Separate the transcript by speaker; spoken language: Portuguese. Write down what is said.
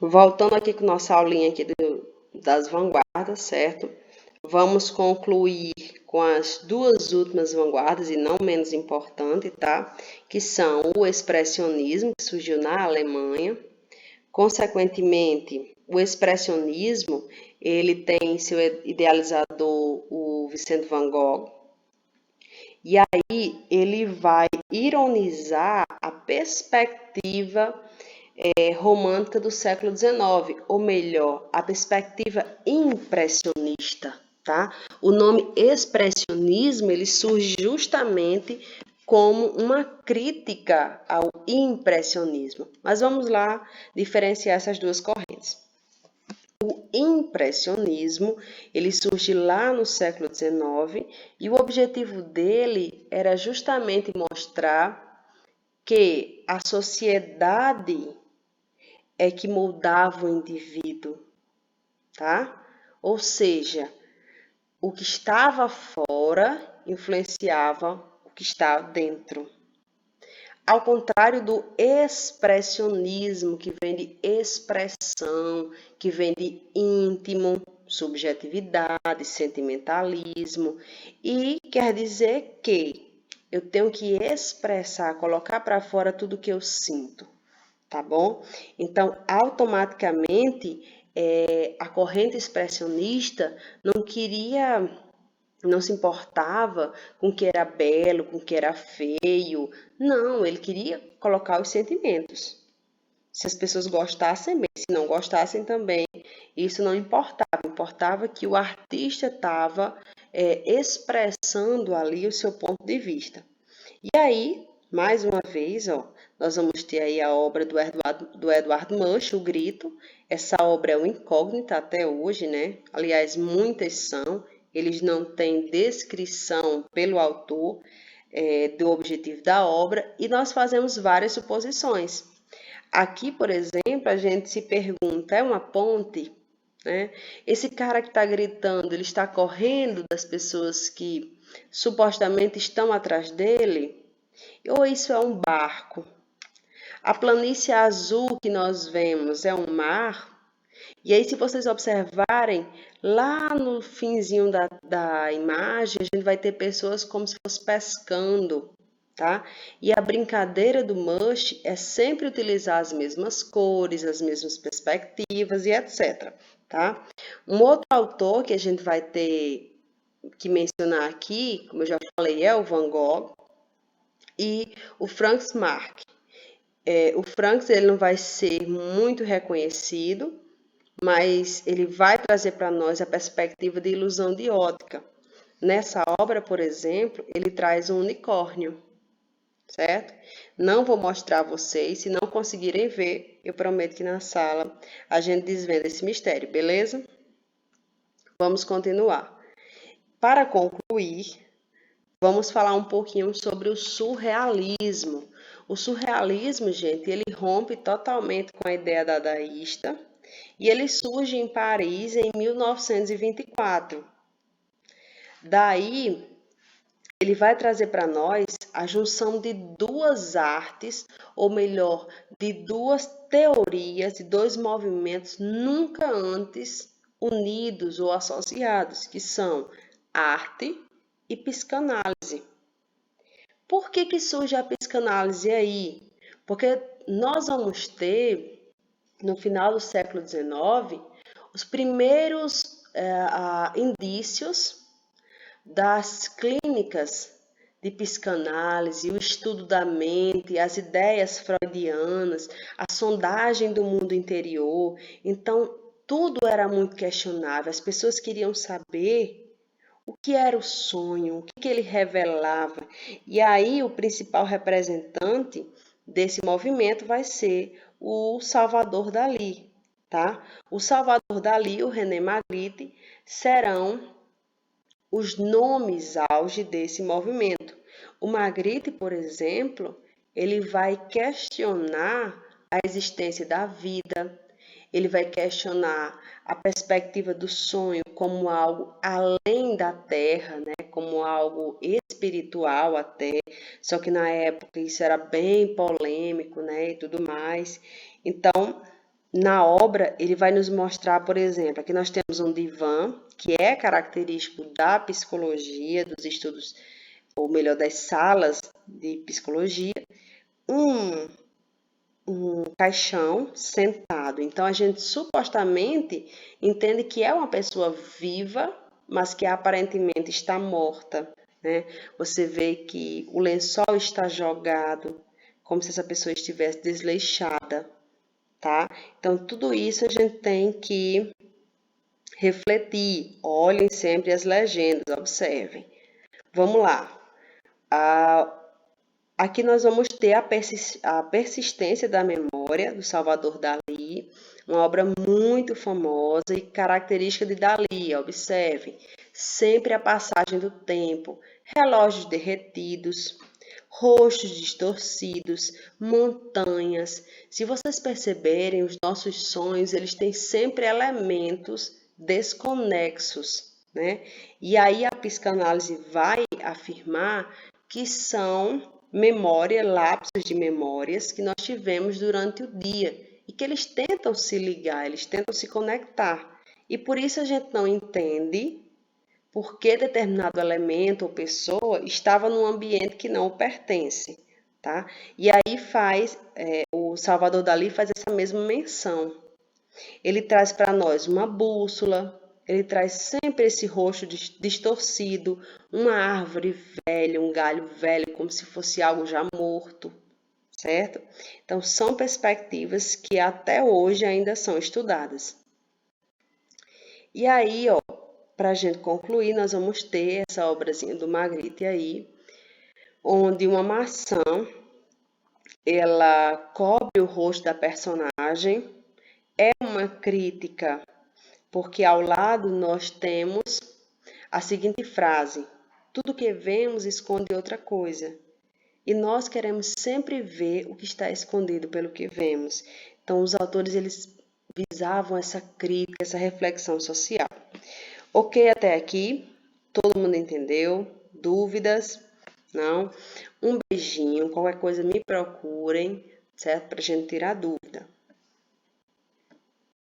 Speaker 1: Voltando aqui com nossa aulinha aqui das vanguardas, certo? Vamos concluir com as duas últimas vanguardas, e não menos importante, tá? Que são o expressionismo, que surgiu na Alemanha. Consequentemente, o expressionismo, ele tem seu idealizador, o Vicente Van Gogh, e aí ele vai ironizar a perspectiva romântica do século XIX, ou melhor, a perspectiva impressionista, tá? O nome expressionismo, ele surge justamente como uma crítica ao impressionismo. Mas vamos lá diferenciar essas duas correntes. O impressionismo, ele surge lá no século XIX e o objetivo dele era justamente mostrar que a sociedade é que moldava o indivíduo, tá? Ou seja, o que estava fora influenciava o que está dentro. Ao contrário do expressionismo, que vem de expressão, que vem de íntimo, subjetividade, sentimentalismo, e quer dizer que eu tenho que expressar, colocar para fora tudo que eu sinto, tá bom? Então, automaticamente, a corrente expressionista não se importava com o que era belo, com o que era feio. Não, ele queria colocar os sentimentos. Se as pessoas gostassem bem, se não gostassem também, isso não importava. Importava que o artista estava expressando ali o seu ponto de vista. E aí, mais uma vez, ó, nós vamos ter aí a obra do Edward Munch, O Grito. Essa obra é uma incógnita até hoje, né? Aliás, muitas são. Eles não têm descrição pelo autor do objetivo da obra e nós fazemos várias suposições. Aqui, por exemplo, a gente se pergunta, é uma ponte? Né? Esse cara que está gritando, ele está correndo das pessoas que supostamente estão atrás dele? Ou isso é um barco? A planície azul que nós vemos é um mar? E aí, se vocês observarem, lá no finzinho da imagem, a gente vai ter pessoas como se fosse pescando, tá? E a brincadeira do Mush é sempre utilizar as mesmas cores, as mesmas perspectivas e etc, tá? Um outro autor que a gente vai ter que mencionar aqui, como eu já falei, é o Van Gogh e o Franz Marc. O Franz ele não vai ser muito reconhecido, mas ele vai trazer para nós a perspectiva de ilusão de ótica. Nessa obra, por exemplo, ele traz um unicórnio, certo? Não vou mostrar a vocês, se não conseguirem ver, eu prometo que na sala a gente desvenda esse mistério, beleza? Vamos continuar. Para concluir, vamos falar um pouquinho sobre o surrealismo. O surrealismo, gente, ele rompe totalmente com a ideia dadaísta e ele surge em Paris em 1924. Daí, ele vai trazer para nós a junção de duas artes, ou melhor, de duas teorias, de dois movimentos nunca antes unidos ou associados, que são arte e psicanálise. Por que surge a psicanálise aí? Porque nós vamos ter, no final do século XIX, os primeiros indícios das clínicas de psicanálise, o estudo da mente, as ideias freudianas, a sondagem do mundo interior. Então, tudo era muito questionável. As pessoas queriam saber o que era o sonho, o que ele revelava. E aí, o principal representante desse movimento vai ser o Salvador Dalí, tá? O Salvador Dalí e o René Magritte serão os nomes auge desse movimento. O Magritte, por exemplo, ele vai questionar a existência da vida, ele vai questionar a perspectiva do sonho como algo além da terra, né? Como algo espiritual até, só que na época isso era bem polêmico, né? E tudo mais. Então, Na obra, ele vai nos mostrar, por exemplo, aqui nós temos um divã, que é característico da psicologia, dos estudos, ou melhor, das salas de psicologia, um, um caixão sentado. Então, a gente supostamente entende que é uma pessoa viva, mas que aparentemente está morta, né? Você vê que o lençol está jogado, como se essa pessoa estivesse desleixada, tá? Então, tudo isso a gente tem que refletir. Olhem sempre as legendas, observem. Vamos lá. Aqui nós vamos ter a persistência da memória do Salvador Dalí, uma obra muito famosa e característica de Dalí. Observem, sempre a passagem do tempo, relógios derretidos, rostos distorcidos, montanhas. Se vocês perceberem, os nossos sonhos, eles têm sempre elementos desconexos, né? E aí a psicanálise vai afirmar que são memória, lapsos de memórias que nós tivemos durante o dia e que eles tentam se ligar, eles tentam se conectar. E por isso a gente não entende por que determinado elemento ou pessoa estava num ambiente que não o pertence, tá? E aí o Salvador Dalí faz essa mesma menção. Ele traz para nós uma bússola, ele traz sempre esse rosto distorcido, uma árvore velha, um galho velho, como se fosse algo já morto, certo? Então, são perspectivas que até hoje ainda são estudadas. E aí, ó, para a gente concluir, nós vamos ter essa obrazinha do Magritte aí, onde uma maçã, ela cobre o rosto da personagem, é uma crítica, porque ao lado nós temos a seguinte frase: tudo que vemos esconde outra coisa. E nós queremos sempre ver o que está escondido pelo que vemos. Então, os autores eles visavam essa crítica, essa reflexão social. Ok, até aqui, todo mundo entendeu? Dúvidas? Não? Um beijinho, qualquer coisa me procurem, certo? Para a gente tirar dúvida.